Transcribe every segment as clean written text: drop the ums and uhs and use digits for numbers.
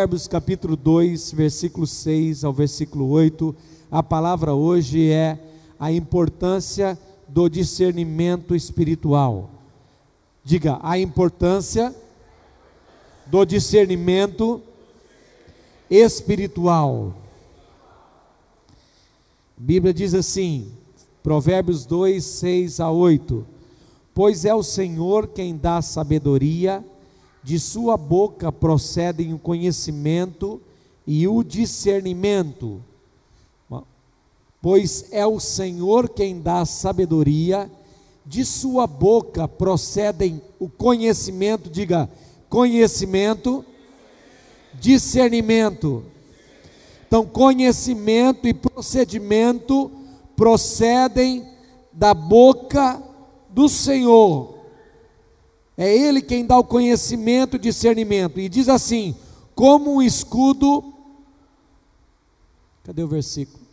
Provérbios capítulo 2, versículo 6 ao versículo 8, a palavra hoje é a importância do discernimento espiritual. Diga, a importância do discernimento espiritual. A Bíblia diz assim, Provérbios 2, 6 a 8: Pois é o Senhor quem dá sabedoria, de sua boca procedem o conhecimento e o discernimento. Pois é o Senhor quem dá sabedoria, de sua boca procedem o conhecimento, diga, conhecimento, discernimento. Então, conhecimento e procedimento procedem da boca do Senhor. É Ele quem dá o conhecimento e discernimento. E diz assim, como um escudo. Cadê o versículo?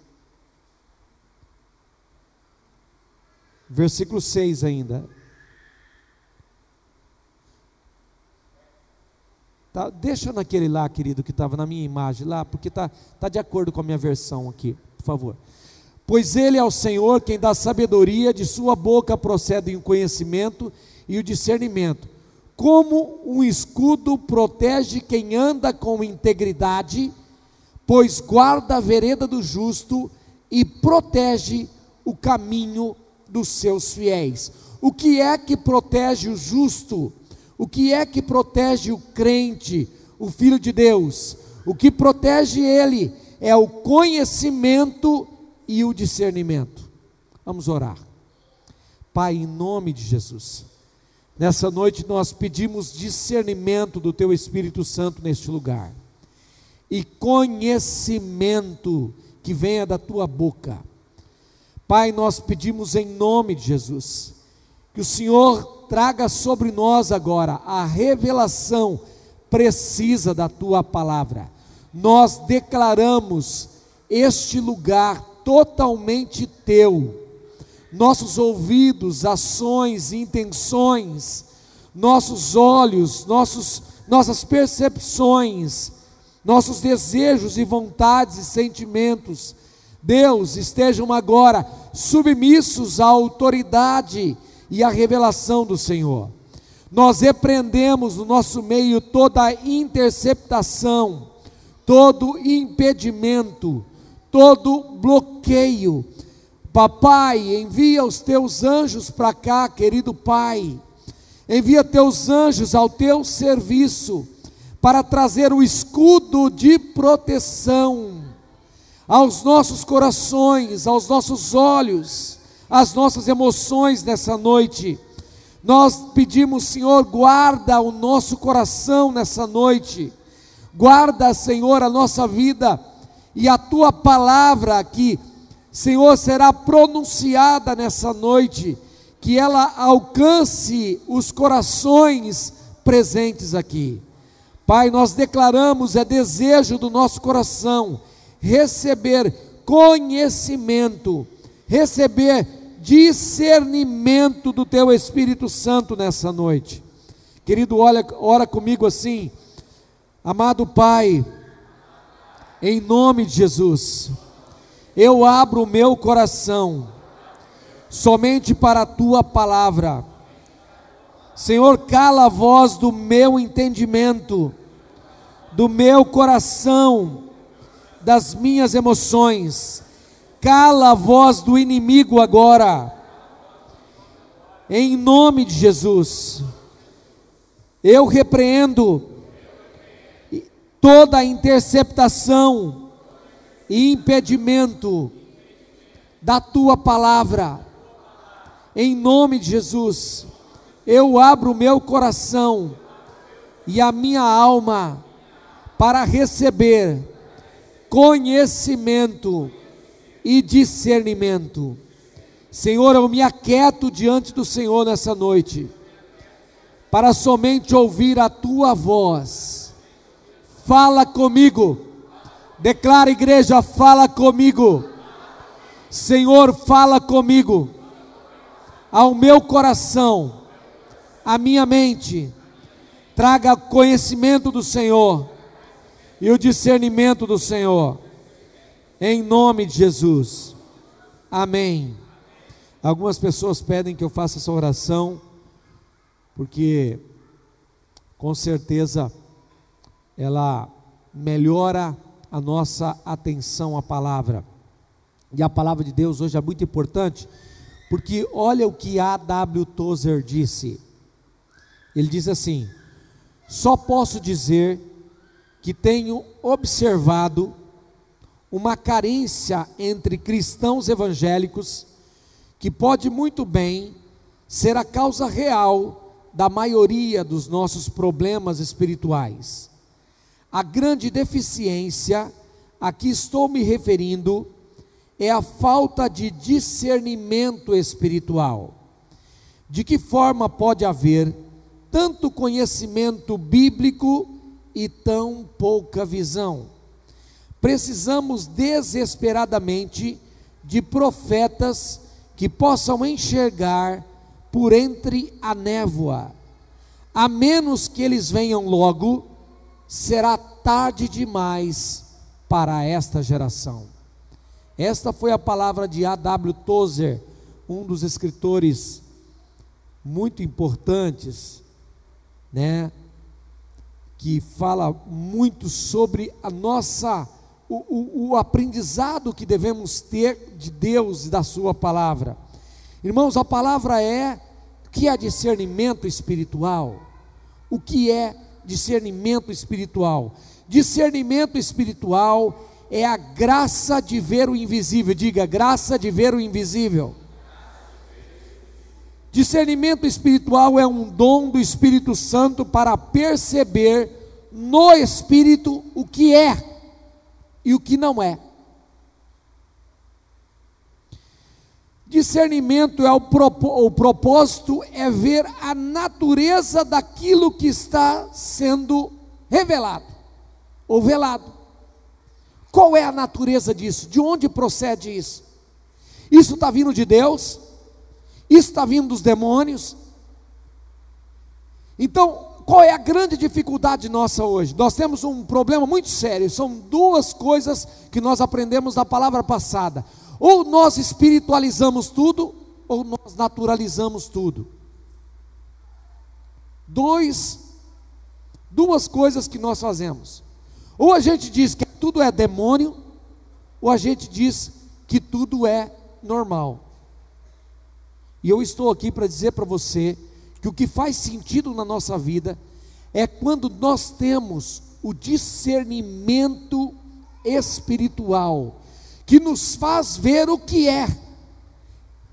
Versículo 6 ainda. Tá, deixa naquele lá, querido, que estava na minha imagem lá, porque tá de acordo com a minha versão aqui, por favor. Pois Ele é o Senhor quem dá sabedoria, de sua boca procedem o conhecimento e o discernimento. Como um escudo protege quem anda com integridade, pois guarda a vereda do justo e protege o caminho dos seus fiéis. O que é que protege o justo? O que é que protege o crente, o filho de Deus? O que protege ele é o conhecimento e o discernimento. Vamos orar. Pai, em nome de Jesus, nessa noite nós pedimos discernimento do Teu Espírito Santo neste lugar, e conhecimento que venha da Tua boca. Pai, nós pedimos em nome de Jesus, que o Senhor traga sobre nós agora a revelação precisa da Tua palavra. Nós declaramos este lugar totalmente Teu. Nossos ouvidos, ações, intenções, nossos olhos, nossas percepções, nossos desejos e vontades e sentimentos, Deus, estejam agora submissos à autoridade e à revelação do Senhor. Nós repreendemos no nosso meio toda interceptação, todo impedimento, todo bloqueio. Papai, envia os Teus anjos para cá, querido Pai, envia Teus anjos ao Teu serviço, para trazer o escudo de proteção aos nossos corações, aos nossos olhos, às nossas emoções nessa noite. Nós pedimos, Senhor, guarda o nosso coração nessa noite, guarda, Senhor, a nossa vida, e a Tua palavra que, Senhor, será pronunciada nessa noite, que ela alcance os corações presentes aqui. Pai, nós declaramos, é desejo do nosso coração, receber conhecimento, receber discernimento do Teu Espírito Santo nessa noite. Querido, ora comigo assim, amado Pai, em nome de Jesus, eu abro o meu coração somente para a Tua palavra. Senhor, cala a voz do meu entendimento, do meu coração, das minhas emoções. Cala a voz do inimigo agora, em nome de Jesus. Eu repreendo toda interceptação e impedimento da Tua palavra, em nome de Jesus. Eu abro o meu coração e a minha alma para receber conhecimento e discernimento. Senhor, eu me aquieto diante do Senhor nessa noite, para somente ouvir a Tua voz. Fala comigo, declara, igreja, fala comigo. Senhor, fala comigo, ao meu coração, à minha mente, traga conhecimento do Senhor, e o discernimento do Senhor, em nome de Jesus, amém. Algumas pessoas pedem que eu faça essa oração, porque com certeza ela melhora a nossa atenção à palavra, e a palavra de Deus hoje é muito importante, porque olha o que A.W. Tozer disse. Ele diz assim: só posso dizer que tenho observado uma carência entre cristãos evangélicos que pode muito bem ser a causa real da maioria dos nossos problemas espirituais. A grande deficiência a que estou me referindo é a falta de discernimento espiritual. De que forma pode haver tanto conhecimento bíblico e tão pouca visão? Precisamos desesperadamente de profetas que possam enxergar por entre a névoa. A menos que eles venham logo, será tarde demais para esta geração. Esta foi a palavra de A.W. Tozer, um dos escritores muito importantes, que fala muito sobre a nossa, o aprendizado que devemos ter de Deus e da sua palavra. Irmãos, a palavra é o que é discernimento espiritual. O que é discernimento espiritual? Discernimento espiritual é a graça de ver o invisível. Diga, graça de ver o invisível. Discernimento espiritual é um dom do Espírito Santo para perceber no Espírito o que é e o que não é. Discernimento é o propósito é ver a natureza daquilo que está sendo revelado ou velado. Qual é a natureza disso? De onde procede isso? Isso está vindo de Deus? Isso está vindo dos demônios? Então, qual é a grande dificuldade nossa hoje? Nós temos um problema muito sério. São duas coisas que nós aprendemos na palavra passada: ou nós espiritualizamos tudo, ou nós naturalizamos tudo. Duas coisas que nós fazemos: ou a gente diz que tudo é demônio, ou a gente diz que tudo é normal. E eu estou aqui para dizer para você que o que faz sentido na nossa vida é quando nós temos o discernimento espiritual, que nos faz ver o que é,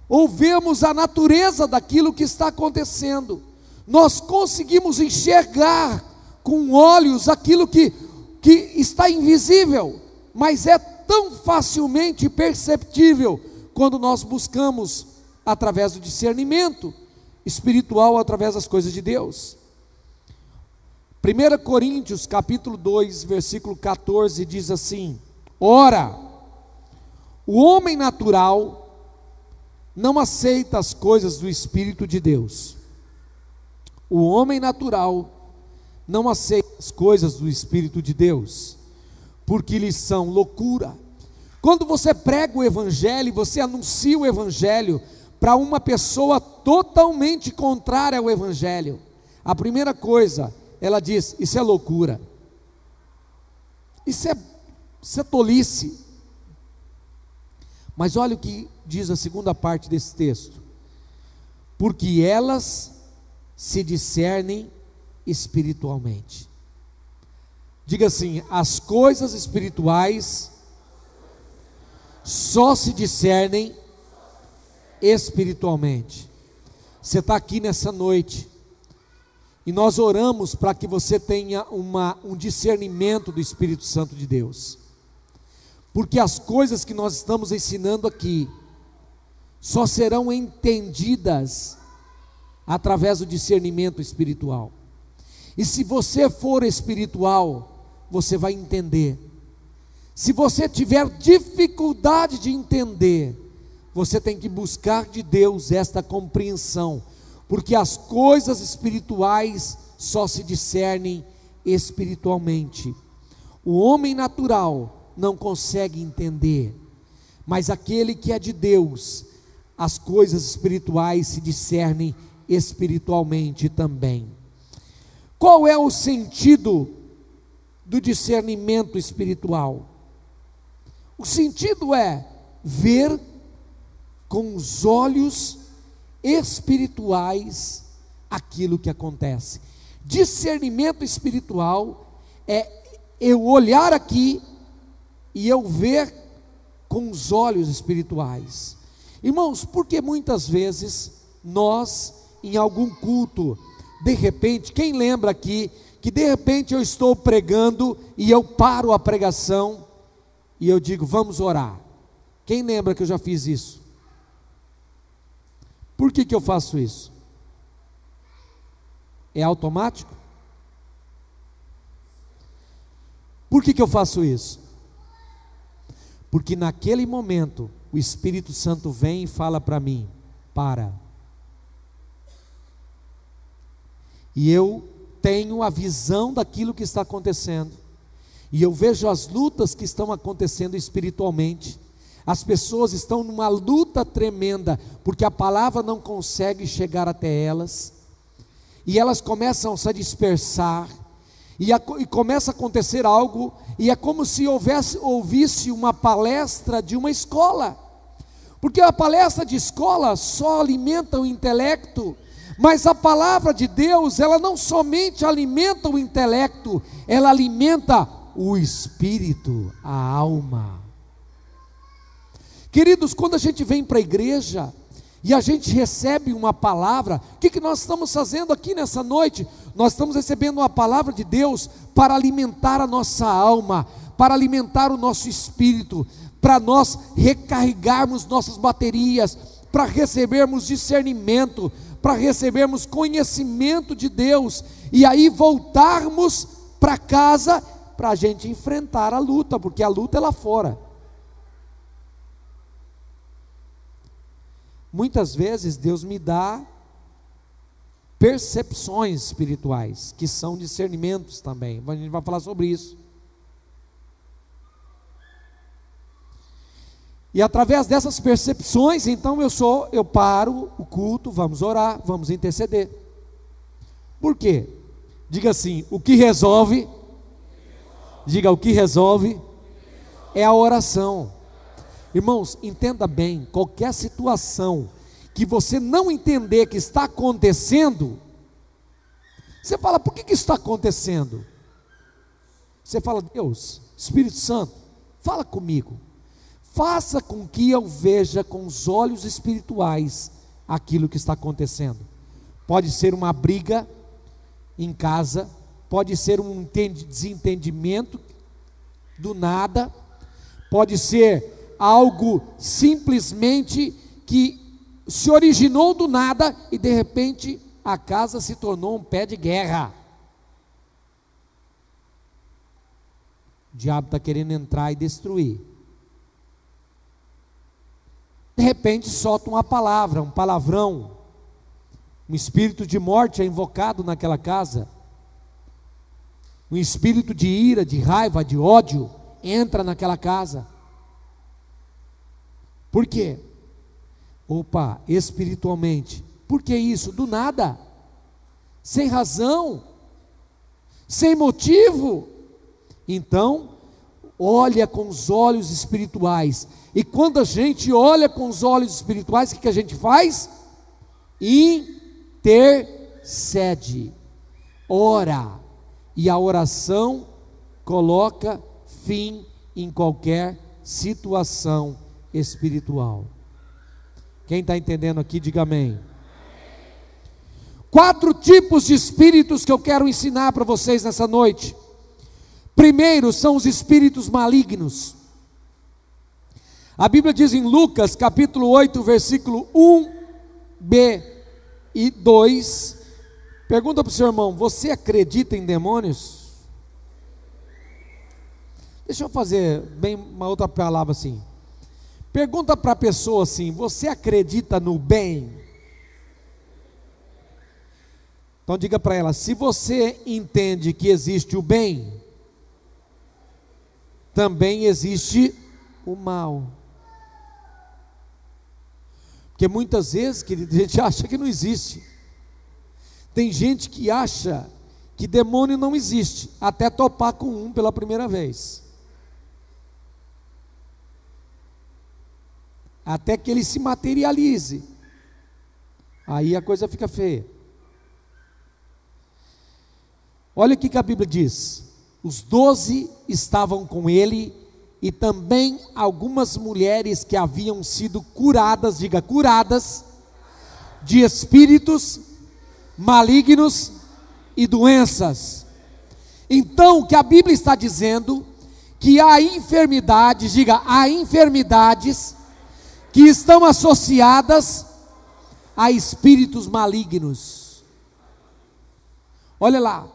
ou vemos a natureza daquilo que está acontecendo. Nós conseguimos enxergar com olhos aquilo que está invisível, mas é tão facilmente perceptível quando nós buscamos através do discernimento espiritual, através das coisas de Deus. 1 Coríntios capítulo 2, versículo 14 diz assim: ora, o homem natural não aceita as coisas do Espírito de Deus. O homem natural não aceita as coisas do Espírito de Deus, porque lhes são loucura. Quando você prega o Evangelho, você anuncia o Evangelho para uma pessoa totalmente contrária ao Evangelho, a primeira coisa, ela diz: isso é loucura, isso é tolice. Mas olha o que diz a segunda parte desse texto: porque elas se discernem espiritualmente. Diga assim: as coisas espirituais só se discernem espiritualmente. Você está aqui nessa noite e nós oramos para que você tenha um discernimento do Espírito Santo de Deus, porque as coisas que nós estamos ensinando aqui só serão entendidas através do discernimento espiritual. E se você for espiritual, você vai entender. Se você tiver dificuldade de entender, você tem que buscar de Deus esta compreensão, porque as coisas espirituais só se discernem espiritualmente. O homem natural não consegue entender, mas aquele que é de Deus, as coisas espirituais se discernem espiritualmente também. Qual é o sentido do discernimento espiritual? O sentido é ver com os olhos espirituais aquilo que acontece. Discernimento espiritual é eu olhar aqui e eu ver com os olhos espirituais. Irmãos, porque muitas vezes nós, em algum culto, de repente, quem lembra aqui que de repente eu estou pregando e eu paro a pregação e eu digo, vamos orar? Quem lembra que eu já fiz isso? Por que eu faço isso? É automático? Por que eu faço isso? Porque naquele momento o Espírito Santo vem e fala para mim, para. E eu tenho a visão daquilo que está acontecendo, e eu vejo as lutas que estão acontecendo espiritualmente. As pessoas estão numa luta tremenda, porque a palavra não consegue chegar até elas, e elas começam a se dispersar, e começa a acontecer algo, e é como se ouvisse uma palestra de uma escola, porque a palestra de escola só alimenta o intelecto, mas a palavra de Deus, ela não somente alimenta o intelecto, ela alimenta o espírito, a alma. Queridos, quando a gente vem para a igreja e a gente recebe uma palavra, o que nós estamos fazendo aqui nessa noite? Nós estamos recebendo uma palavra de Deus para alimentar a nossa alma, para alimentar o nosso espírito, para nós recarregarmos nossas baterias, para recebermos discernimento, para recebermos conhecimento de Deus, e aí voltarmos para casa, para a gente enfrentar a luta, porque a luta é lá fora. Muitas vezes Deus me dá percepções espirituais, que são discernimentos também, a gente vai falar sobre isso. E através dessas percepções, então eu paro o culto, vamos orar, vamos interceder. Por quê? Diga assim, o que resolve, diga o que resolve é a oração. Irmãos, entenda bem, qualquer situação que você não entender que está acontecendo, você fala, por que isso está acontecendo? Você fala, Deus, Espírito Santo, fala comigo. Faça com que eu veja com os olhos espirituais aquilo que está acontecendo. Pode ser uma briga em casa, pode ser um desentendimento do nada, pode ser algo simplesmente que se originou do nada e de repente a casa se tornou um pé de guerra. O diabo está querendo entrar e destruir. De repente solta uma palavra, um palavrão, um espírito de morte é invocado naquela casa, um espírito de ira, de raiva, de ódio entra naquela casa. Por quê? Opa, espiritualmente, por que isso? Do nada, sem razão, sem motivo. Então, olha com os olhos espirituais. E quando a gente olha com os olhos espirituais, o que a gente faz? Intercede, ora, e a oração coloca fim em qualquer situação espiritual. Quem está entendendo aqui, diga amém. 4 tipos de espíritos que eu quero ensinar para vocês nessa noite. Primeiro são os espíritos malignos. A Bíblia diz em Lucas capítulo 8, versículo 1b e 2, pergunta para o seu irmão, você acredita em demônios? Deixa eu fazer bem uma outra palavra assim, pergunta para a pessoa assim, você acredita no bem? Então diga para ela, se você entende que existe o bem, também existe o mal. Porque muitas vezes, querido, a gente acha que não existe. Tem gente que acha que demônio não existe, até topar com um pela primeira vez. Até que ele se materialize. Aí a coisa fica feia. Olha o que a Bíblia diz: os 12 estavam com ele, e também algumas mulheres que haviam sido curadas, diga curadas, de espíritos malignos e doenças. Então o que a Bíblia está dizendo, que há enfermidades, diga, há enfermidades que estão associadas a espíritos malignos. Olha lá,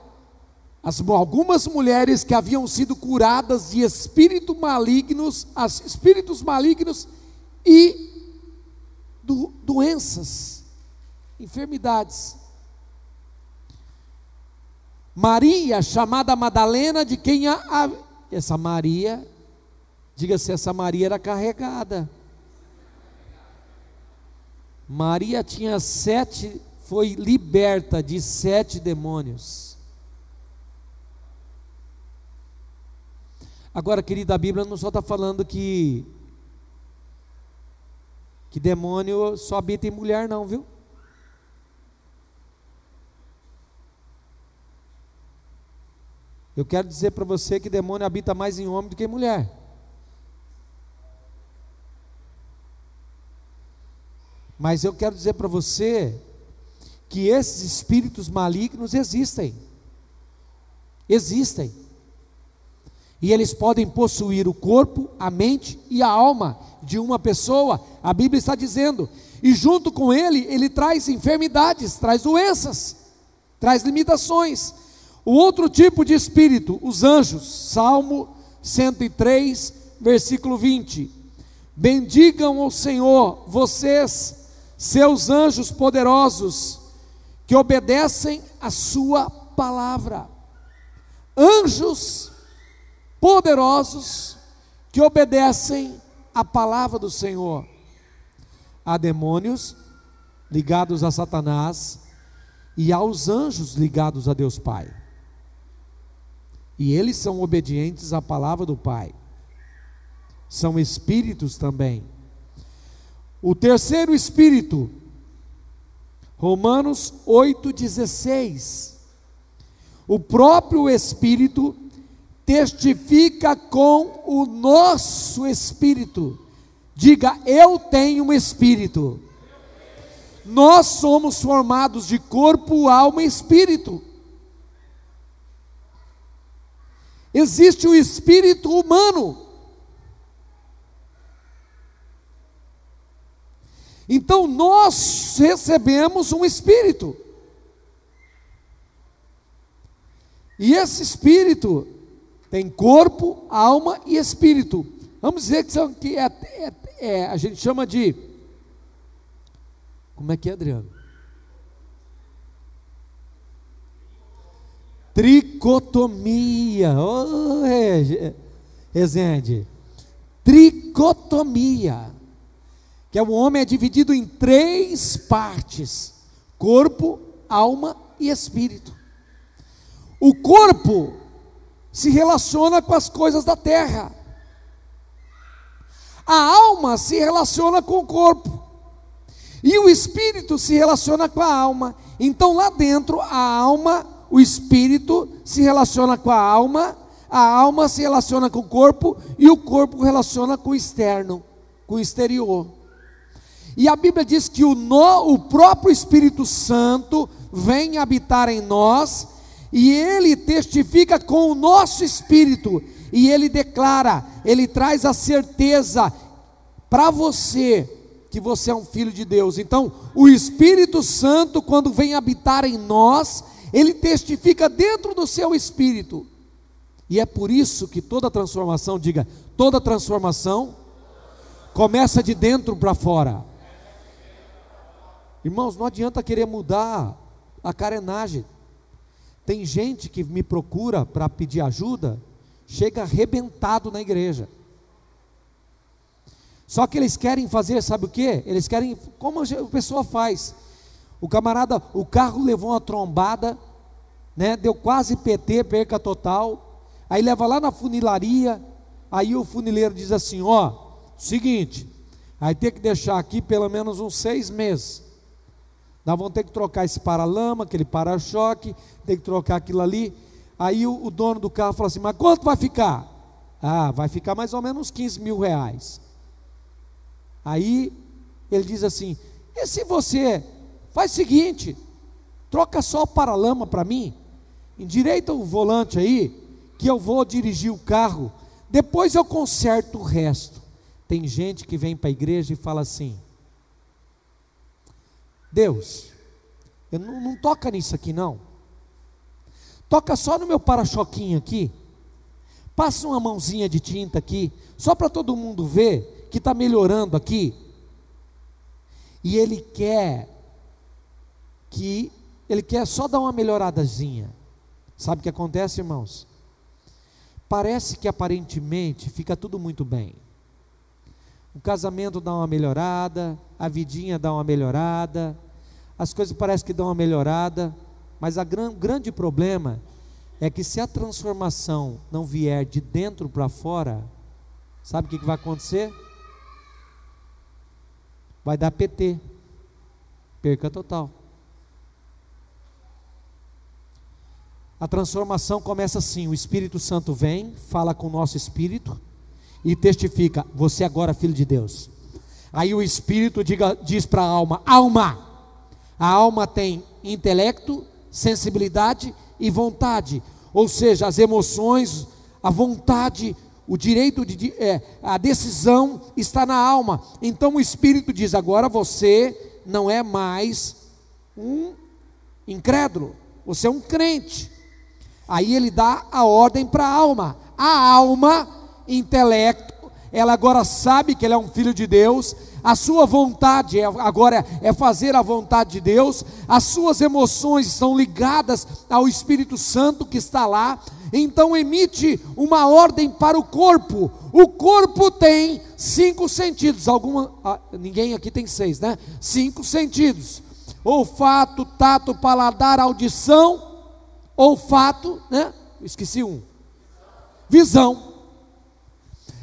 algumas mulheres que haviam sido curadas de espíritos malignos e doenças, enfermidades. Maria, chamada Madalena, de quem essa Maria, diga-se, essa Maria era carregada. Maria tinha foi liberta de 7 demônios. Agora, querida, a Bíblia não só está falando que demônio só habita em mulher, não, viu? Eu quero dizer para você que demônio habita mais em homem do que em mulher. Mas eu quero dizer para você que esses espíritos malignos existem. Existem. E eles podem possuir o corpo, a mente e a alma de uma pessoa. A Bíblia está dizendo. E junto com ele traz enfermidades, traz doenças, traz limitações. O outro tipo de espírito, os anjos. Salmo 103, versículo 20. Bendigam ao Senhor, vocês, seus anjos poderosos, que obedecem a sua palavra. Anjos poderosos que obedecem a palavra do Senhor. Há demônios ligados a Satanás e aos anjos ligados a Deus Pai. E eles são obedientes à palavra do Pai. São espíritos também. O terceiro espírito, Romanos 8,16. O próprio Espírito testifica com o nosso espírito. Diga, eu tenho um espírito. Nós somos formados de corpo, alma e espírito. Existe o espírito humano. Então nós recebemos um espírito. E esse espírito tem corpo, alma e espírito. Vamos dizer que a gente chama de... Como é que é, Adriano? Tricotomia. Oh, Rezende. Tricotomia. Que o homem é dividido em 3 partes: corpo, alma e espírito. O corpo se relaciona com as coisas da terra. A alma se relaciona com o corpo. E o espírito se relaciona com a alma. Então lá dentro, a alma, o espírito se relaciona com a alma se relaciona com o corpo, e o corpo relaciona com o externo, com o exterior. E a Bíblia diz que o próprio Espírito Santo vem habitar em nós, e ele testifica com o nosso espírito, e ele declara, ele traz a certeza para você, que você é um filho de Deus. Então, o Espírito Santo, quando vem habitar em nós, ele testifica dentro do seu espírito. E é por isso que toda transformação, diga, toda transformação começa de dentro para fora. Irmãos, não adianta querer mudar a carenagem. Tem gente que me procura para pedir ajuda, chega arrebentado na igreja. Só que eles querem fazer, sabe o que? Eles querem, como a pessoa faz. O camarada, o carro levou uma trombada, né? Deu quase PT, perca total. Aí leva lá na funilaria. Aí o funileiro diz assim: ó, seguinte, aí tem que deixar aqui pelo menos uns 6 meses. Nós vamos ter que trocar esse para-lama, aquele para-choque, tem que trocar aquilo ali. Aí o dono do carro fala assim: mas quanto vai ficar? Ah, vai ficar mais ou menos uns 15 mil reais. Aí ele diz assim: e se você faz o seguinte, troca só o para-lama para mim, endireita o volante aí, que eu vou dirigir o carro, depois eu conserto o resto. Tem gente que vem para a igreja e fala assim: Deus, não toca nisso aqui não, toca só no meu para-choquinho aqui, passa uma mãozinha de tinta aqui, só para todo mundo ver que está melhorando aqui. E ele quer só dar uma melhoradazinha. Sabe o que acontece, irmãos? Parece que aparentemente fica tudo muito bem. O casamento dá uma melhorada, a vidinha dá uma melhorada, as coisas parecem que dão uma melhorada, mas o grande problema é que se a transformação não vier de dentro para fora, sabe o que vai acontecer? Vai dar PT, perca total. A transformação começa assim: o Espírito Santo vem, fala com o nosso espírito e testifica: você agora é filho de Deus. Aí o Espírito diz para a alma: a alma tem intelecto, sensibilidade e vontade, ou seja, as emoções, a vontade, o direito a decisão está na alma. Então o Espírito diz: agora você não é mais um incrédulo, você é um crente. Aí ele dá a ordem para a alma. A alma, intelecto, ela agora sabe que ele é um filho de Deus. A sua vontade agora é fazer a vontade de Deus. As suas emoções estão ligadas ao Espírito Santo que está lá. Então emite uma ordem para o corpo. O corpo tem 5 sentidos. Ninguém aqui tem 6, né? 5 sentidos: olfato, tato, paladar, audição. Olfato, né? Esqueci um. Visão.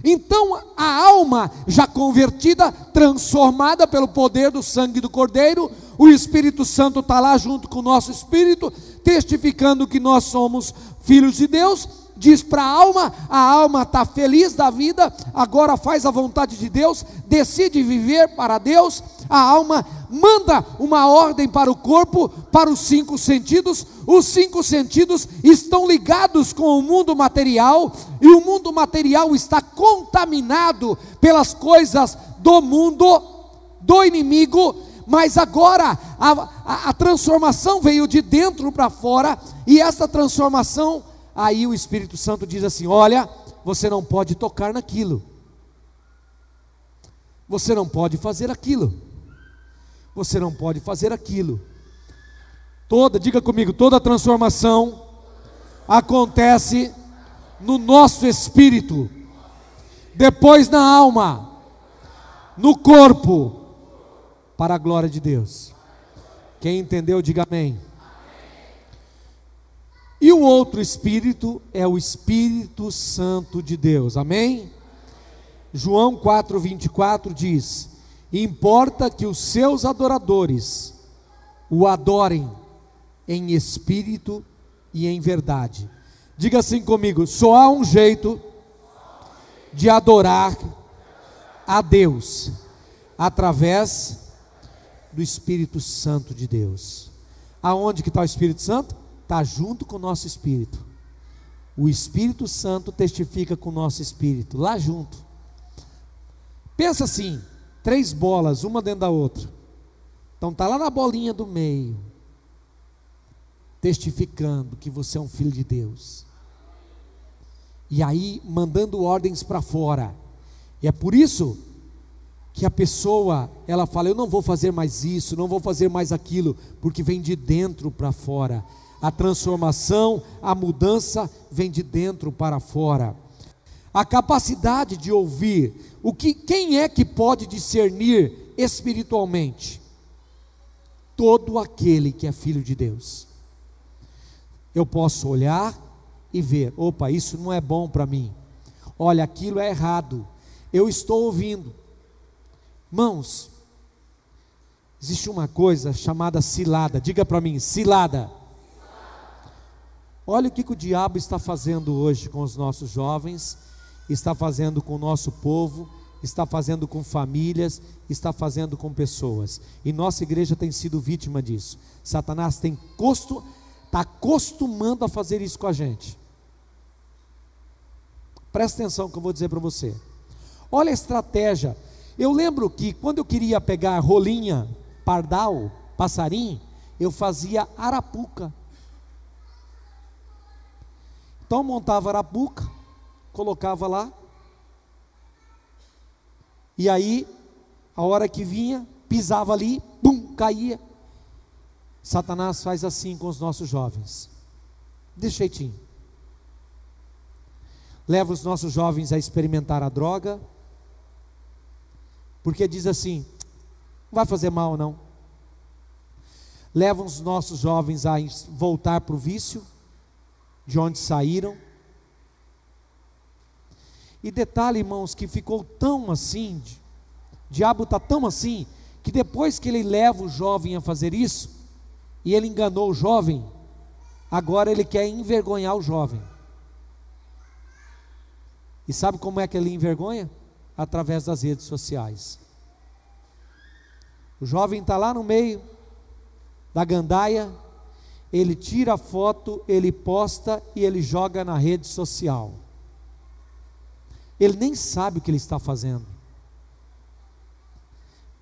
Então a alma já convertida, transformada pelo poder do sangue do Cordeiro, o Espírito Santo está lá junto com o nosso espírito, testificando que nós somos filhos de Deus. Diz para a alma está feliz da vida, agora faz a vontade de Deus, decide viver para Deus. A alma manda uma ordem para o corpo, para os 5 sentidos. Os 5 sentidos estão ligados com o mundo material, e o mundo material está contaminado pelas coisas do mundo, do inimigo. Mas agora a transformação veio de dentro para fora, e essa transformação, aí o Espírito Santo diz assim: olha, você não pode tocar naquilo, você não pode fazer aquilo, você não pode fazer aquilo. Diga comigo, toda transformação acontece no nosso espírito, depois na alma, no corpo, para a glória de Deus. Quem entendeu, diga amém. E o outro Espírito é o Espírito Santo de Deus, amém? João 4:24 diz: importa que os seus adoradores o adorem em espírito e em verdade. Diga assim comigo: só há um jeito de adorar a Deus, através do Espírito Santo de Deus. Aonde que está o Espírito Santo? Está junto com o nosso espírito. O Espírito Santo testifica com o nosso espírito, lá junto. Pensa assim: 3 bolas, uma dentro da outra. Então está lá na bolinha do meio, testificando que você é um filho de Deus. E aí mandando ordens para fora. E é por isso que a pessoa, ela fala: eu não vou fazer mais isso, não vou fazer mais aquilo, porque vem de dentro para fora. A transformação, a mudança vem de dentro para fora. A capacidade de ouvir, quem é que pode discernir espiritualmente? Todo aquele que é filho de Deus. Eu posso olhar e ver, opa, isso não é bom para mim, olha, aquilo é errado, eu estou ouvindo. Irmãos, existe uma coisa chamada cilada, diga para mim, cilada. Olha o que o diabo está fazendo hoje com os nossos jovens, está fazendo com o nosso povo, está fazendo com famílias, está fazendo com pessoas, e nossa igreja tem sido vítima disso. Satanás está acostumando a fazer isso com a gente. Presta atenção que eu vou dizer para você. Olha a estratégia. Eu lembro que quando eu queria pegar rolinha, pardal, passarinho, eu fazia arapuca. Então montava arapuca, colocava lá, e aí a hora que vinha, pisava ali, pum, caía. Satanás faz assim com os nossos jovens, desse jeitinho. Leva os nossos jovens a experimentar a droga, porque diz assim, não vai fazer mal não. Leva os nossos jovens a voltar para o vício, de onde saíram. E detalhe, irmãos, que ficou tão assim, o diabo está tão assim, que depois que ele leva o jovem a fazer isso, e ele enganou o jovem, agora ele quer envergonhar o jovem. E sabe como é que ele envergonha? Através das redes sociais. O jovem está lá no meio da gandaia, ele tira a foto, ele posta e ele joga na rede social. Ele nem sabe o que ele está fazendo.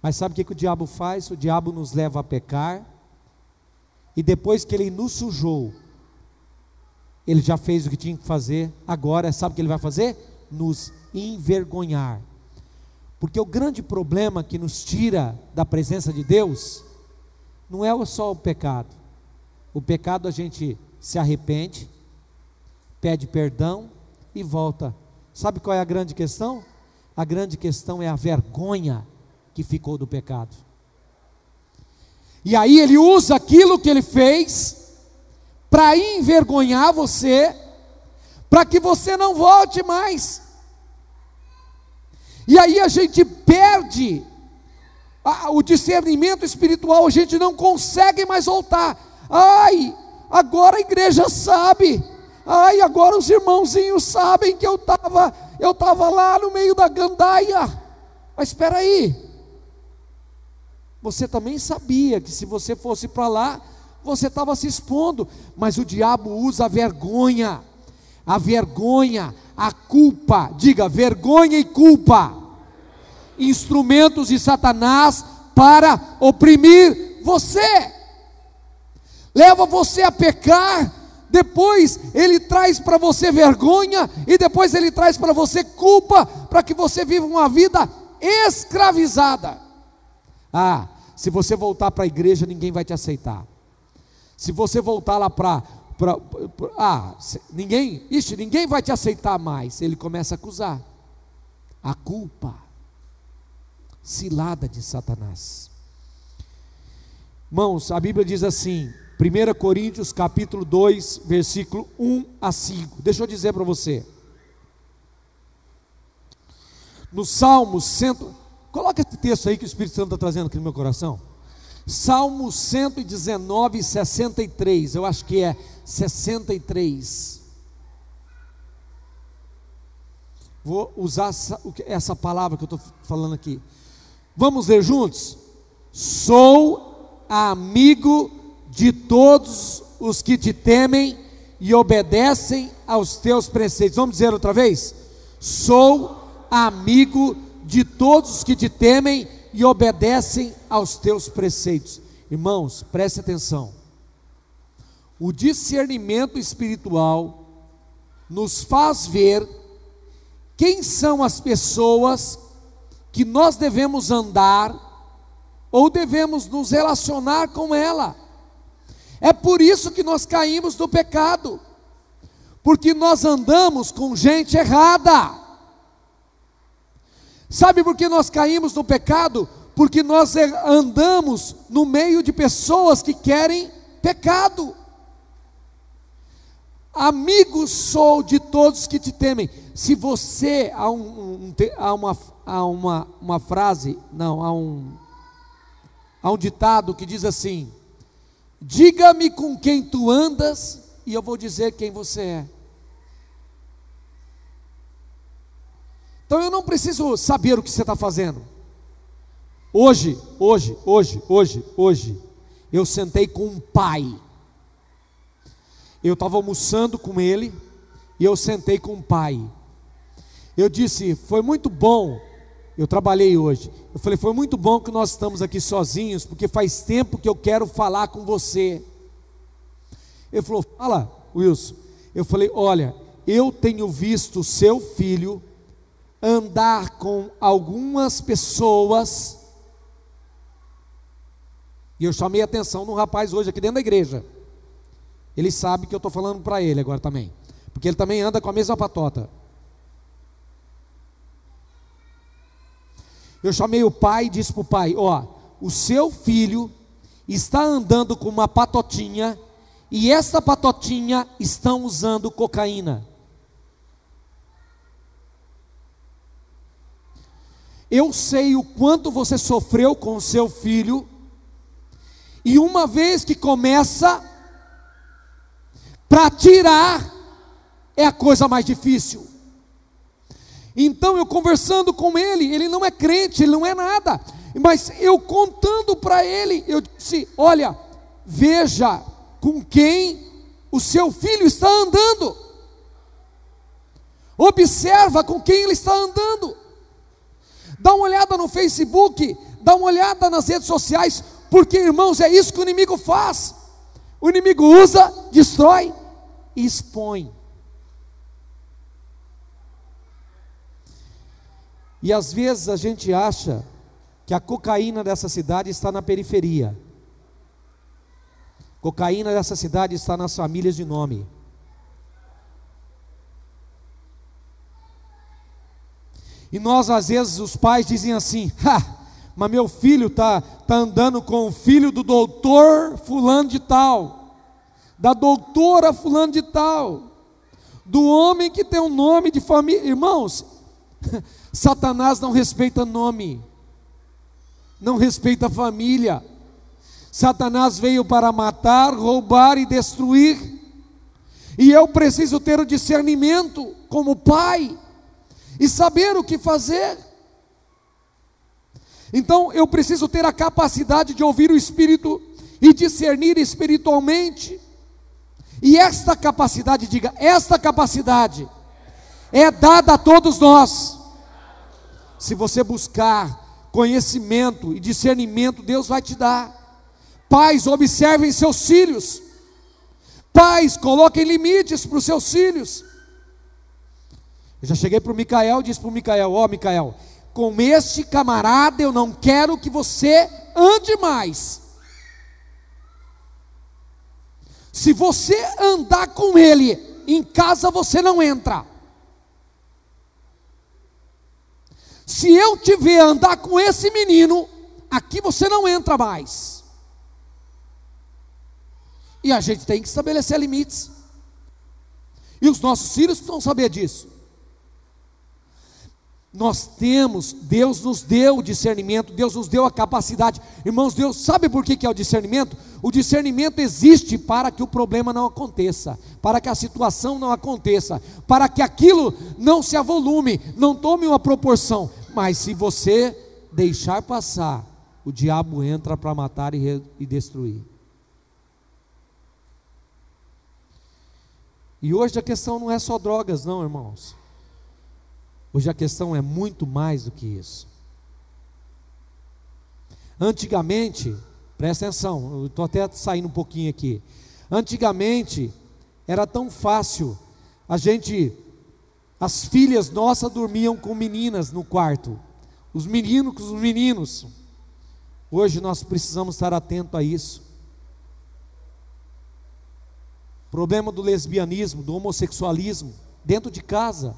Mas sabe o que o diabo faz? O diabo nos leva a pecar, e depois que ele nos sujou, ele já fez o que tinha que fazer, agora sabe o que ele vai fazer? Nos envergonhar. Porque o grande problema que nos tira da presença de Deus, não é só o pecado. O pecado a gente se arrepende, pede perdão e volta. Sabe qual é a grande questão? A grande questão é a vergonha que ficou do pecado. E aí ele usa aquilo que ele fez para envergonhar você, para que você não volte mais. E aí a gente perde o discernimento espiritual, a gente não consegue mais voltar. Ai, agora a igreja sabe. Ai, agora os irmãozinhos sabem que eu estava lá no meio da gandaia. Mas espera aí, você também sabia que se você fosse para lá, você estava se expondo. Mas o diabo usa a vergonha, a culpa, diga vergonha e culpa, instrumentos de Satanás para oprimir você, leva você a pecar. Depois ele traz para você vergonha, e depois ele traz para você culpa, para que você viva uma vida escravizada. Se você voltar para a igreja, ninguém vai te aceitar. Se você voltar lá ninguém vai te aceitar mais. Ele começa a acusar, a culpa, cilada de Satanás. Irmãos, a Bíblia diz assim, 1 Coríntios capítulo 2, versículo 1 a 5, deixa eu dizer para você, no Salmo 100, coloca esse texto aí que o Espírito Santo está trazendo aqui no meu coração, Salmo 119, 63, eu acho que é 63, vou usar essa palavra que eu estou falando aqui, vamos ler juntos? Sou amigo de todos os que te temem e obedecem aos teus preceitos. Vamos dizer outra vez? Sou amigo de todos os que te temem e obedecem aos teus preceitos. Irmãos, preste atenção. O discernimento espiritual nos faz ver quem são as pessoas que nós devemos andar ou devemos nos relacionar com ela. É por isso que nós caímos no pecado, porque nós andamos com gente errada. Sabe por que nós caímos no pecado? Porque nós andamos no meio de pessoas que querem pecado. Amigo sou de todos que te temem. Se você, há uma frase, não, há um ditado que diz assim: diga-me com quem tu andas e eu vou dizer quem você é. Então eu não preciso saber o que você está fazendo. Hoje, eu sentei com um pai. Eu estava almoçando com ele e eu sentei com um pai. Eu disse, foi muito bom, eu trabalhei hoje. Eu falei, foi muito bom que nós estamos aqui sozinhos, porque faz tempo que eu quero falar com você. Ele falou, fala, Wilson. Eu falei, olha, eu tenho visto o seu filho andar com algumas pessoas, e eu chamei a atenção no rapaz hoje aqui dentro da igreja. Ele sabe que eu estou falando para ele agora também, porque ele também anda com a mesma patota. Eu chamei o pai e disse para o pai, ó, o seu filho está andando com uma patotinha, e essa patotinha estão usando cocaína. Eu sei o quanto você sofreu com o seu filho, e uma vez que começa, para tirar, é a coisa mais difícil. Então eu conversando com ele, ele não é crente, ele não é nada, mas eu contando para ele, eu disse, olha, veja com quem o seu filho está andando, observa com quem ele está andando, dá uma olhada no Facebook, dá uma olhada nas redes sociais, porque irmãos, é isso que o inimigo faz. O inimigo usa, destrói e expõe. E às vezes a gente acha que a cocaína dessa cidade está na periferia. Cocaína dessa cidade está nas famílias de nome. E nós às vezes os pais dizem assim, mas meu filho tá andando com o filho do doutor fulano de tal, da doutora fulano de tal, do homem que tem um nome de família. Irmãos, Satanás não respeita nome, não respeita família. Satanás veio para matar, roubar e destruir, e eu preciso ter o discernimento como pai, e saber o que fazer. Então eu preciso ter a capacidade de ouvir o Espírito e discernir espiritualmente, e esta capacidade, diga, esta capacidade é dada a todos nós. Se você buscar conhecimento e discernimento, Deus vai te dar. Pais, observem seus filhos. Pais, coloquem limites para os seus filhos. Eu já cheguei para o Micael e disse para o Micael, ó Micael, com este camarada eu não quero que você ande mais. Se você andar com ele, em casa você não entra. Se eu te ver andar com esse menino, aqui você não entra mais. E a gente tem que estabelecer limites. E os nossos filhos precisam saber disso. Nós temos, Deus nos deu o discernimento, Deus nos deu a capacidade. Irmãos, Deus sabe por que é o discernimento? O discernimento existe para que o problema não aconteça, para que a situação não aconteça, para que aquilo não se avolume, não tome uma proporção. Mas se você deixar passar, o diabo entra para matar e destruir. E hoje a questão não é só drogas não, irmãos. Hoje a questão é muito mais do que isso. Antigamente, presta atenção, eu estou até saindo um pouquinho aqui. Antigamente, era tão fácil, as filhas nossas dormiam com meninas no quarto, os meninos com os meninos. Hoje nós precisamos estar atentos a isso. Problema do lesbianismo, do homossexualismo, dentro de casa,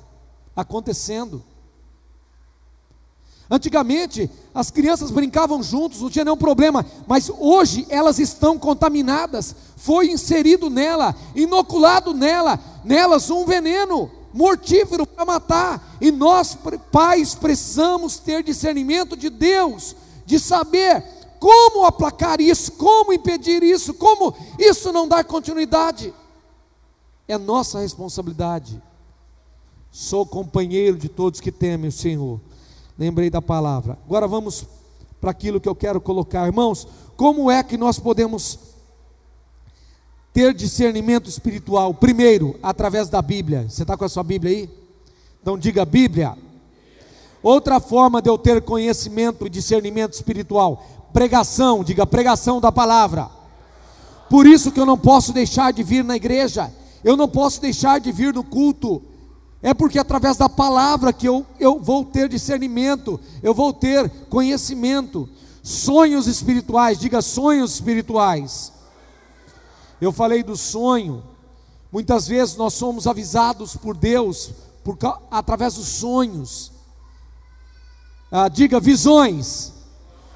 acontecendo. Antigamente, as crianças brincavam juntos, não tinha nenhum problema, mas hoje elas estão contaminadas, foi inserido nela, inoculado nelas um veneno mortífero para matar, e nós pais precisamos ter discernimento de Deus, de saber como aplacar isso, como impedir isso, como isso não dar continuidade. É nossa responsabilidade. Sou companheiro de todos que temem o Senhor. Lembrei da palavra. Agora vamos para aquilo que eu quero colocar, irmãos. Como é que nós podemos ter discernimento espiritual? Primeiro, através da Bíblia. Você está com a sua Bíblia aí? Então diga Bíblia. Outra forma de eu ter conhecimento e discernimento espiritual: pregação. Diga pregação da palavra. Por isso que eu não posso deixar de vir na igreja, eu não posso deixar de vir no culto. É porque através da palavra que eu vou ter discernimento, eu vou ter conhecimento. Sonhos espirituais, diga sonhos espirituais. Eu falei do sonho. Muitas vezes nós somos avisados por Deus através dos sonhos. Diga visões.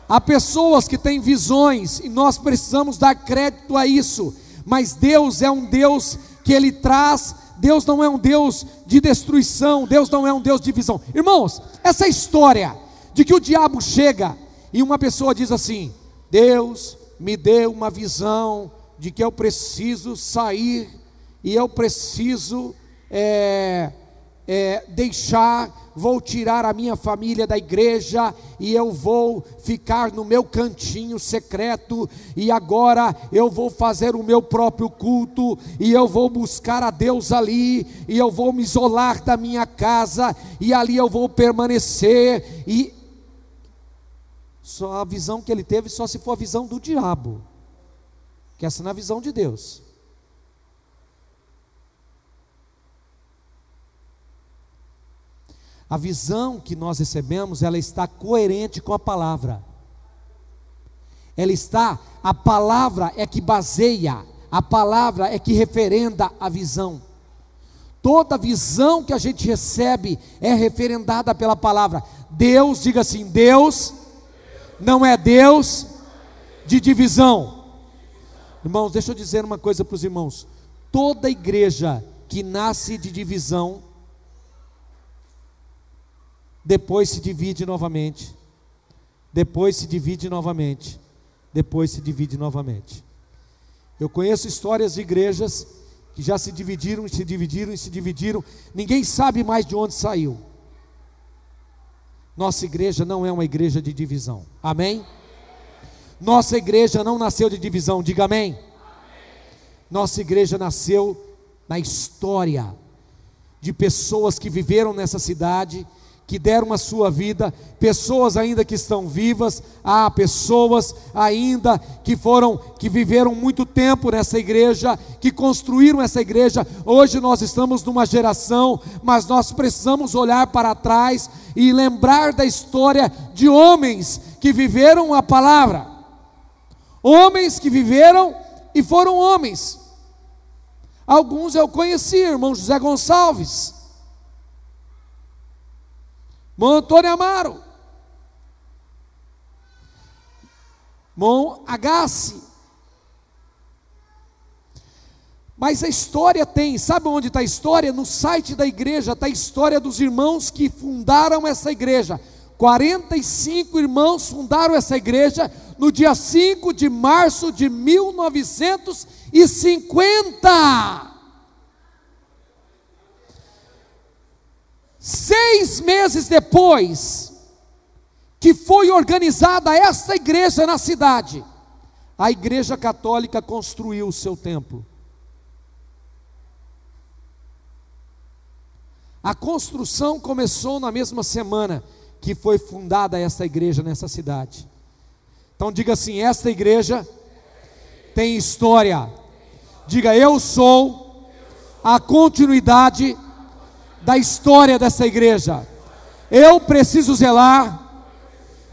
Há pessoas que têm visões e nós precisamos dar crédito a isso. Mas Deus é um Deus que Ele traz. Deus não é um Deus de destruição, Deus não é um Deus de visão. Irmãos, essa história de que o diabo chega e uma pessoa diz assim: Deus me deu uma visão de que eu preciso sair e eu preciso vou tirar a minha família da igreja e eu vou ficar no meu cantinho secreto, e agora eu vou fazer o meu próprio culto, e eu vou buscar a Deus ali, e eu vou me isolar da minha casa, e ali eu vou permanecer. E só a visão que ele teve, só se for a visão do diabo, que essa não é a visão de Deus. A visão que nós recebemos, ela está coerente com a palavra. A palavra é que baseia, a palavra é que referenda a visão. Toda visão que a gente recebe é referendada pela palavra. Deus, diga assim, Deus não é Deus de divisão. Irmãos, deixa eu dizer uma coisa para os irmãos. Toda igreja que nasce de divisão, depois se divide novamente, depois se divide novamente, depois se divide novamente. Eu conheço histórias de igrejas que já se dividiram, se dividiram e se dividiram, ninguém sabe mais de onde saiu. Nossa igreja não é uma igreja de divisão, amém? Nossa igreja não nasceu de divisão, diga amém. Nossa igreja nasceu na história de pessoas que viveram nessa cidade, que deram a sua vida, pessoas ainda que estão vivas, há pessoas ainda que viveram muito tempo nessa igreja, que construíram essa igreja. Hoje nós estamos numa geração, mas nós precisamos olhar para trás e lembrar da história de homens que viveram a palavra, homens que viveram e foram homens. Alguns eu conheci, irmão José Gonçalves, irmão Antônio Amaro, irmão Agassi. Mas a história sabe onde está a história? No site da igreja está a história dos irmãos que fundaram essa igreja. 45 irmãos fundaram essa igreja no dia 5 de março de 1950. 6 meses depois que foi organizada essa igreja na cidade, a igreja católica construiu o seu templo. A construção começou na mesma semana que foi fundada essa igreja nessa cidade. Então diga assim: esta igreja tem história. Diga: eu sou a continuidade da história dessa igreja. Eu preciso zelar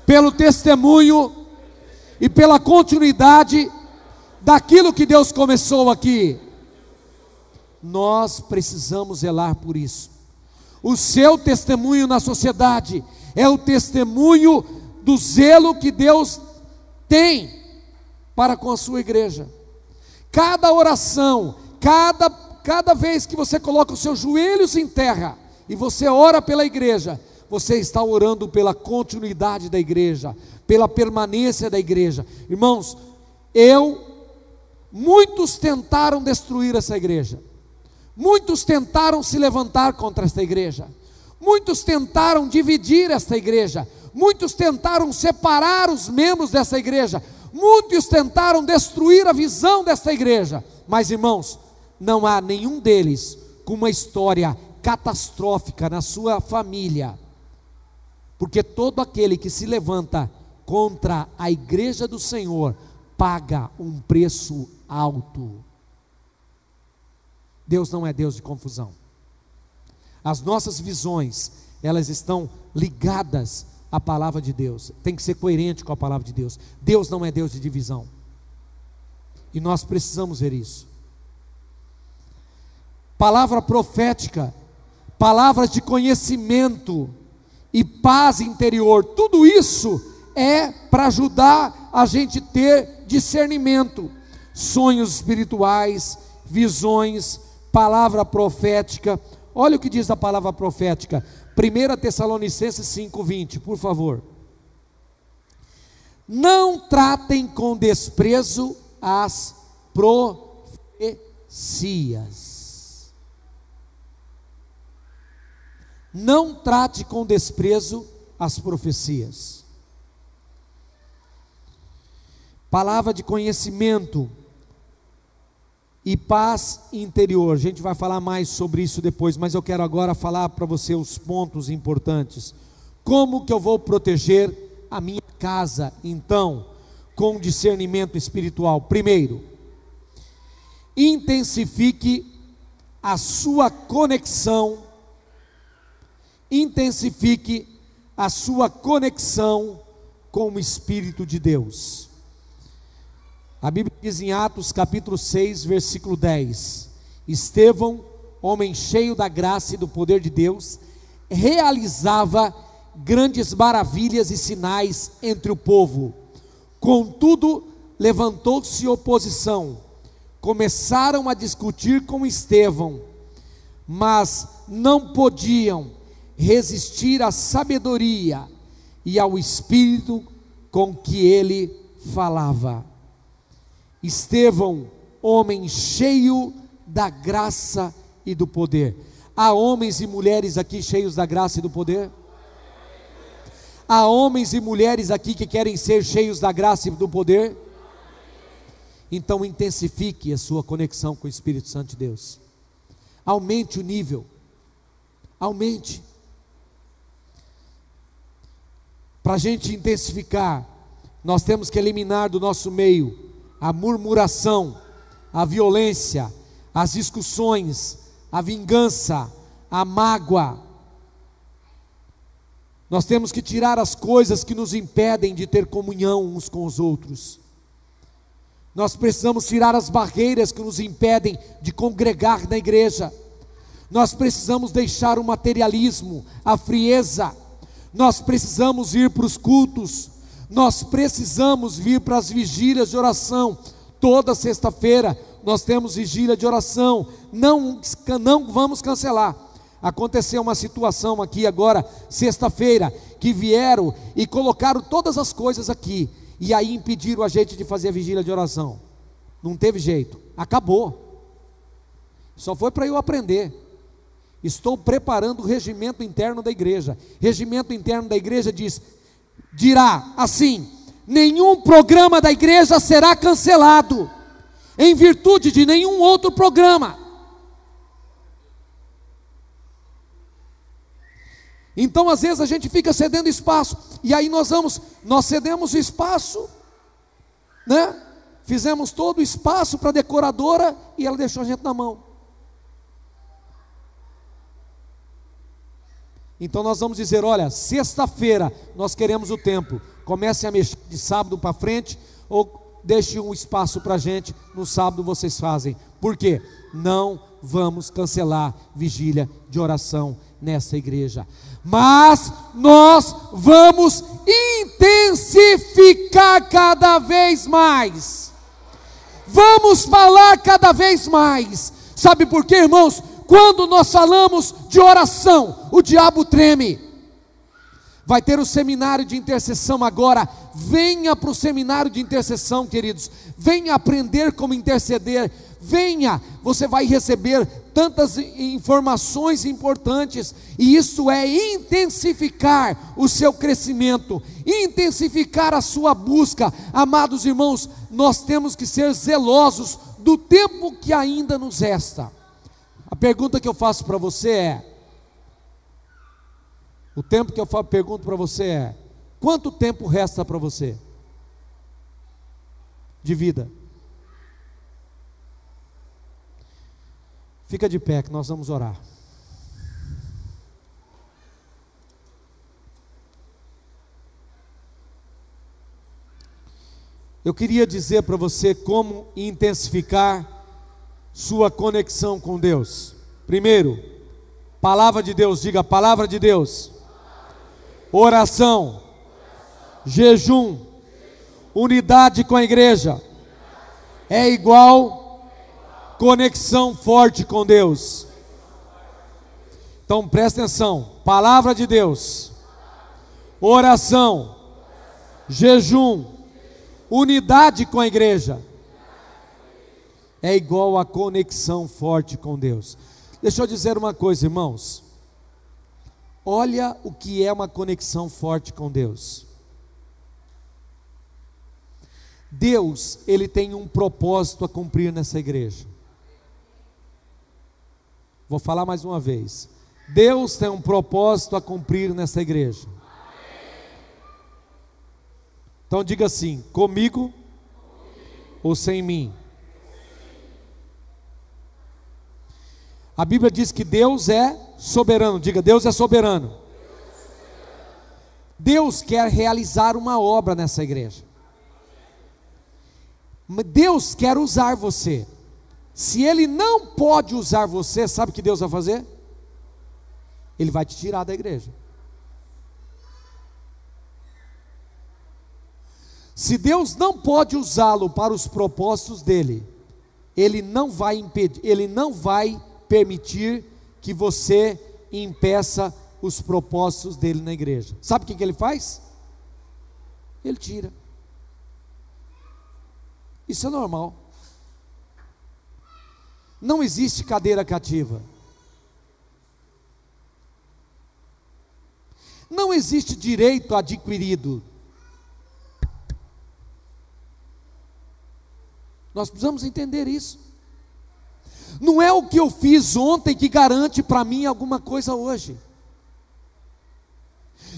pelo testemunho e pela continuidade daquilo que Deus começou aqui. nós precisamos zelar por isso. O seu testemunho na sociedade é o testemunho do zelo que Deus tem para com a sua igreja. Cada oração, cada vez que você coloca os seus joelhos em terra e você ora pela igreja, você está orando pela continuidade da igreja, pela permanência da igreja. Irmãos, muitos tentaram destruir essa igreja, muitos tentaram se levantar contra esta igreja, muitos tentaram dividir esta igreja, muitos tentaram separar os membros dessa igreja, muitos tentaram destruir a visão desta igreja, mas irmãos, não há nenhum deles com uma história catastrófica na sua família, porque todo aquele que se levanta contra a igreja do Senhor paga um preço alto. Deus não é Deus de confusão. As nossas visões, elas estão ligadas à palavra de Deus, tem que ser coerente com a palavra de Deus. Deus não é Deus de divisão, e nós precisamos ver isso. Palavra profética, palavras de conhecimento e paz interior, tudo isso é para ajudar a gente ter discernimento, sonhos espirituais, visões, palavra profética. Olha o que diz a palavra profética, 1 Tessalonicenses 5:20, por favor. Não tratem com desprezo as profecias. Não trate com desprezo as profecias. Palavra de conhecimento e paz interior. A gente vai falar mais sobre isso depois, mas eu quero agora falar para você os pontos importantes. Como que eu vou proteger a minha casa, então, com discernimento espiritual? Primeiro, intensifique a sua conexão. Intensifique a sua conexão com o Espírito de Deus. A Bíblia diz em Atos capítulo 6, versículo 10: Estevão, homem cheio da graça e do poder de Deus, realizava grandes maravilhas e sinais entre o povo. Contudo, levantou-se oposição. Começaram a discutir com Estevão, mas não podiam resistir à sabedoria e ao espírito com que ele falava. Estevão, homem cheio da graça e do poder. Há homens e mulheres aqui cheios da graça e do poder? Há homens e mulheres aqui que querem ser cheios da graça e do poder? Então intensifique a sua conexão com o Espírito Santo de Deus. Aumente o nível. Aumente. Para a gente intensificar, nós temos que eliminar do nosso meio a murmuração, a violência, as discussões, a vingança, a mágoa. Nós temos que tirar as coisas que nos impedem de ter comunhão uns com os outros. Nós precisamos tirar as barreiras que nos impedem de congregar na igreja. Nós precisamos deixar o materialismo, a frieza. Nós precisamos ir para os cultos, nós precisamos vir para as vigílias de oração. Toda sexta-feira nós temos vigília de oração, não vamos cancelar. Aconteceu uma situação aqui agora, sexta-feira, que vieram e colocaram todas as coisas aqui, e aí impediram a gente de fazer a vigília de oração. Não teve jeito, acabou, só foi para eu aprender. Estou preparando o regimento interno da igreja. Regimento interno da igreja dirá assim: nenhum programa da igreja será cancelado, em virtude de nenhum outro programa. Então às vezes a gente fica cedendo espaço, e aí nós cedemos o espaço, né? Fizemos todo o espaço para a decoradora, e ela deixou a gente na mão. Então nós vamos dizer: olha, sexta-feira nós queremos o templo, comece a mexer de sábado para frente, ou deixe um espaço para a gente, no sábado vocês fazem. Por quê? Não vamos cancelar vigília de oração nessa igreja, mas nós vamos intensificar cada vez mais, vamos falar cada vez mais. Sabe por quê, irmãos? Quando nós falamos de oração, o diabo treme. Vai ter o seminário de intercessão agora. Venha para o seminário de intercessão, queridos. Venha aprender como interceder. Venha, você vai receber tantas informações importantes. E isso é intensificar o seu crescimento, intensificar a sua busca. Amados irmãos, nós temos que ser zelosos do tempo que ainda nos resta. A pergunta que eu faço para você é: o tempo que eu pergunto para você é: quanto tempo resta para você de vida? Fica de pé que nós vamos orar. Eu queria dizer para você como intensificar sua conexão com Deus. Primeiro, palavra de Deus, diga palavra de Deus. Oração, jejum, unidade com a igreja, é igual conexão forte com Deus. Então presta atenção, palavra de Deus, oração, jejum, unidade com a igreja, é igual a conexão forte com Deus. Deixa eu dizer uma coisa, irmãos. Olha o que é uma conexão forte com Deus. Deus, Ele tem um propósito a cumprir nessa igreja. Vou falar mais uma vez. Deus tem um propósito a cumprir nessa igreja. Então diga assim: comigo ou sem mim? A Bíblia diz que Deus é soberano. Diga, Deus é soberano. Deus quer realizar uma obra nessa igreja. Deus quer usar você. Se Ele não pode usar você, sabe o que Deus vai fazer? Ele vai te tirar da igreja. Se Deus não pode usá-lo para os propósitos dele, Ele não vai impedir, Ele não vai permitir que você impeça os propósitos dele na igreja. Sabe o que ele faz? Ele tira. Isso é normal. Não existe cadeira cativa. Não existe direito adquirido. Nós precisamos entender isso. Não é o que eu fiz ontem que garante para mim alguma coisa hoje.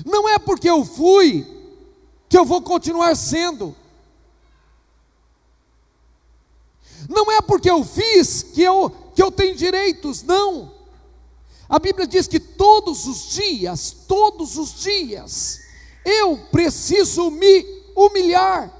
Não é porque eu fui que eu vou continuar sendo. Não é porque eu fiz que eu tenho direitos, não. A Bíblia diz que todos os dias, eu preciso me humilhar.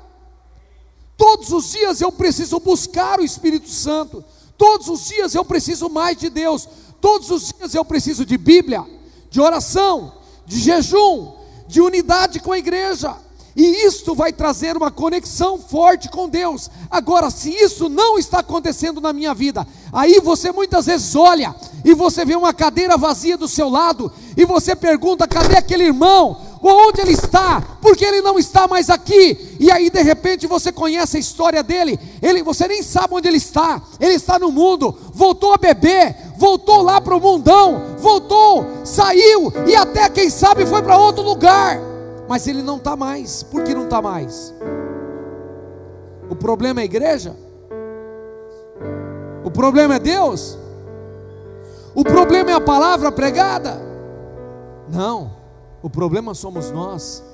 Todos os dias eu preciso buscar o Espírito Santo. Todos os dias eu preciso mais de Deus. Todos os dias eu preciso de Bíblia, de oração, de jejum, de unidade com a igreja. E isto vai trazer uma conexão forte com Deus. Agora, se isso não está acontecendo na minha vida, aí você muitas vezes olha e você vê uma cadeira vazia do seu lado e você pergunta: cadê aquele irmão? Onde ele está? Porque ele não está mais aqui. E aí de repente você conhece a história dele. Você nem sabe onde ele está. Ele está no mundo, voltou a beber, voltou lá para o mundão, voltou, saiu e até quem sabe foi para outro lugar. Mas ele não está mais. Por que não está mais? O problema é a igreja? O problema é Deus? O problema é a palavra pregada? Não. O problema somos nós.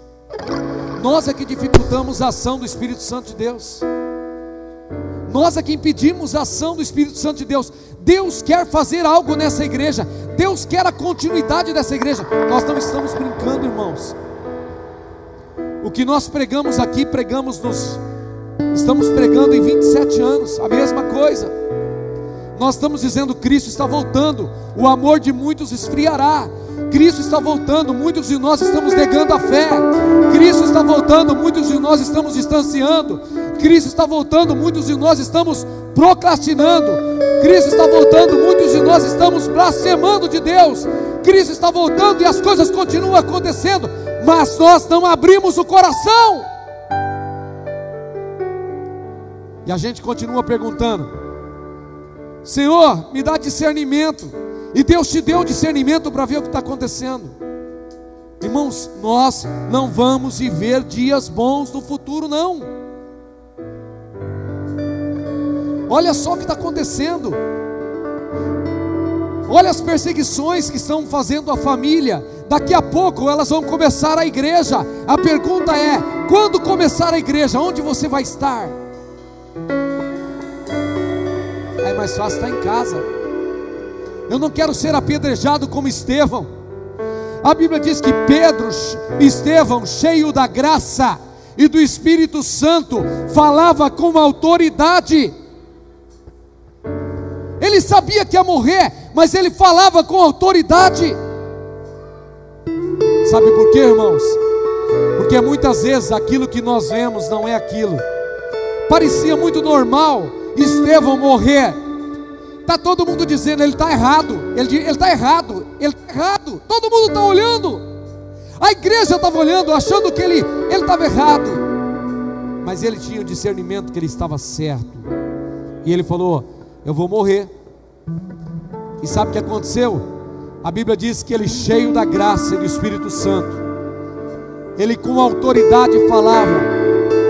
Nós é que dificultamos a ação do Espírito Santo de Deus. Nós é que impedimos a ação do Espírito Santo de Deus. Deus quer fazer algo nessa igreja. Deus quer a continuidade dessa igreja. Nós não estamos brincando, irmãos. O que nós pregamos aqui, estamos pregando em 27 anos, a mesma coisa. Nós estamos dizendo: Cristo está voltando, o amor de muitos esfriará. Cristo está voltando, muitos de nós estamos negando a fé. Cristo está voltando, muitos de nós estamos distanciando. Cristo está voltando, muitos de nós estamos procrastinando. Cristo está voltando, muitos de nós estamos blasfemando de Deus. Cristo está voltando e as coisas continuam acontecendo, mas nós não abrimos o coração. E a gente continua perguntando: Senhor, me dá discernimento. E Deus te deu discernimento para ver o que está acontecendo. Irmãos, nós não vamos viver dias bons no futuro, não. Olha só o que está acontecendo. Olha as perseguições que estão fazendo a família. Daqui a pouco elas vão começar a igreja. A pergunta é: quando começar a igreja, onde você vai estar? É mais fácil estar em casa. Eu não quero ser apedrejado como Estevão. A Bíblia diz que Estevão, cheio da graça e do Espírito Santo, falava com autoridade. Ele sabia que ia morrer, mas ele falava com autoridade. Sabe por quê, irmãos? Porque muitas vezes aquilo que nós vemos não é aquilo. Parecia muito normal Estevão morrer. Está todo mundo dizendo: ele está errado, ele está errado, ele está errado. Todo mundo está olhando. A igreja estava olhando, achando que ele estava errado. Mas ele tinha o discernimento que ele estava certo. E ele falou: eu vou morrer. E sabe o que aconteceu? A Bíblia diz que ele, cheio da graça e do Espírito Santo, ele com autoridade falava.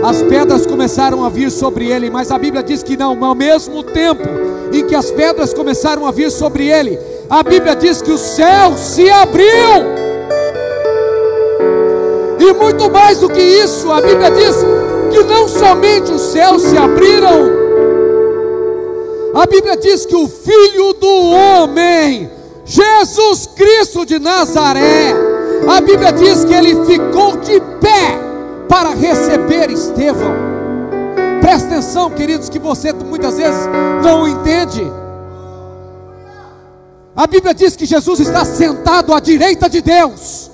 As pedras começaram a vir sobre ele, mas a Bíblia diz que não, ao mesmo tempo em que as pedras começaram a vir sobre ele, a Bíblia diz que o céu se abriu. E muito mais do que isso, a Bíblia diz que não somente os céus se abriram, a Bíblia diz que o Filho do Homem, Jesus Cristo de Nazaré, a Bíblia diz que ele ficou de pé para receber Estevão. Presta atenção, queridos, que você muitas vezes não entende. A Bíblia diz que Jesus está sentado à direita de Deus.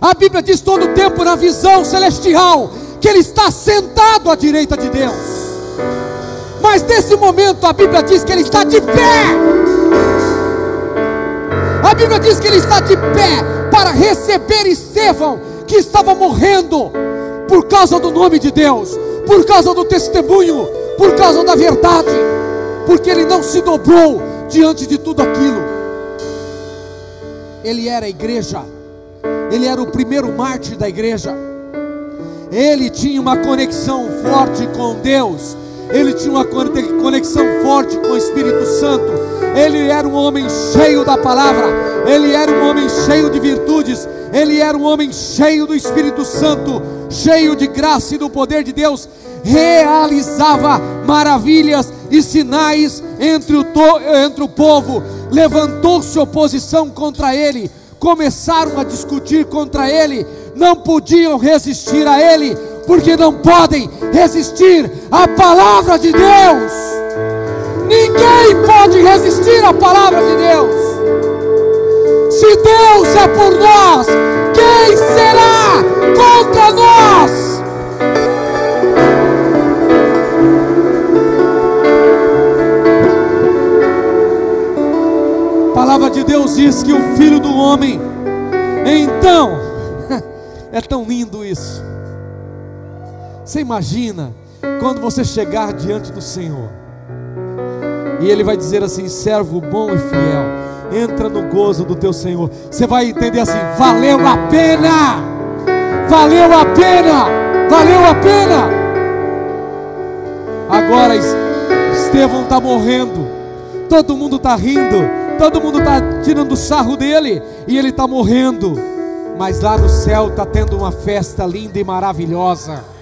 A Bíblia diz todo o tempo na visão celestial que ele está sentado à direita de Deus. Mas nesse momento a Bíblia diz que ele está de pé. A Bíblia diz que ele está de pé para receber Estevão, que estava morrendo por causa do nome de Deus, por causa do testemunho, por causa da verdade, porque ele não se dobrou diante de tudo aquilo. Ele era a igreja, ele era o primeiro mártir da igreja, ele tinha uma conexão forte com Deus, ele tinha uma conexão forte com o Espírito Santo, ele era um homem cheio da palavra, ele era um homem cheio de virtudes, ele era um homem cheio do Espírito Santo, cheio de graça e do poder de Deus, realizava maravilhas e sinais entre o povo. Levantou-se oposição contra ele, começaram a discutir contra ele, não podiam resistir a ele, porque não podem resistir à palavra de Deus. Ninguém pode resistir à palavra de Deus. Se Deus é por nós, quem será contra nós? A palavra de Deus diz que o Filho do Homem, então, é tão lindo isso. Você imagina quando você chegar diante do Senhor e Ele vai dizer assim: servo bom e fiel, entra no gozo do teu Senhor. Você vai entender assim: valeu a pena, valeu a pena, valeu a pena. Agora Estevão está morrendo, todo mundo está rindo, todo mundo está tirando sarro dele, e ele está morrendo, mas lá no céu está tendo uma festa linda e maravilhosa.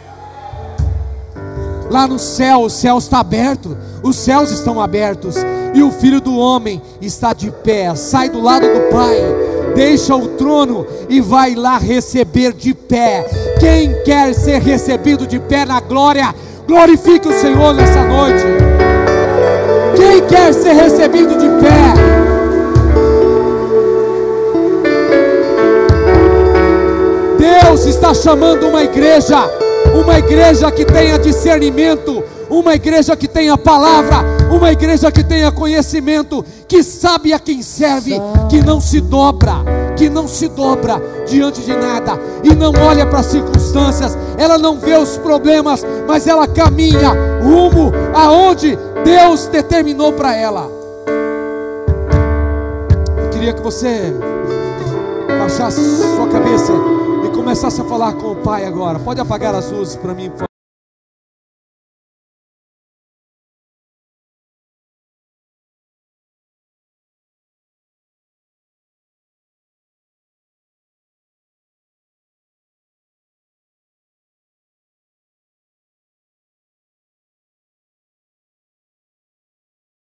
Lá no céu, o céu está aberto, os céus estão abertos, e o Filho do Homem está de pé, sai do lado do Pai, deixa o trono e vai lá receber de pé. Quem quer ser recebido de pé na glória, glorifique o Senhor nessa noite. Quem quer ser recebido de pé? Deus está chamando uma igreja que tenha discernimento, uma igreja que tenha palavra, uma igreja que tenha conhecimento, que sabe a quem serve, que não se dobra diante de nada, e não olha para as circunstâncias, ela não vê os problemas, mas ela caminha rumo aonde Deus determinou para ela. Eu queria que você baixasse sua cabeça e começasse a falar com o Pai agora. Pode apagar as luzes para mim, por favor.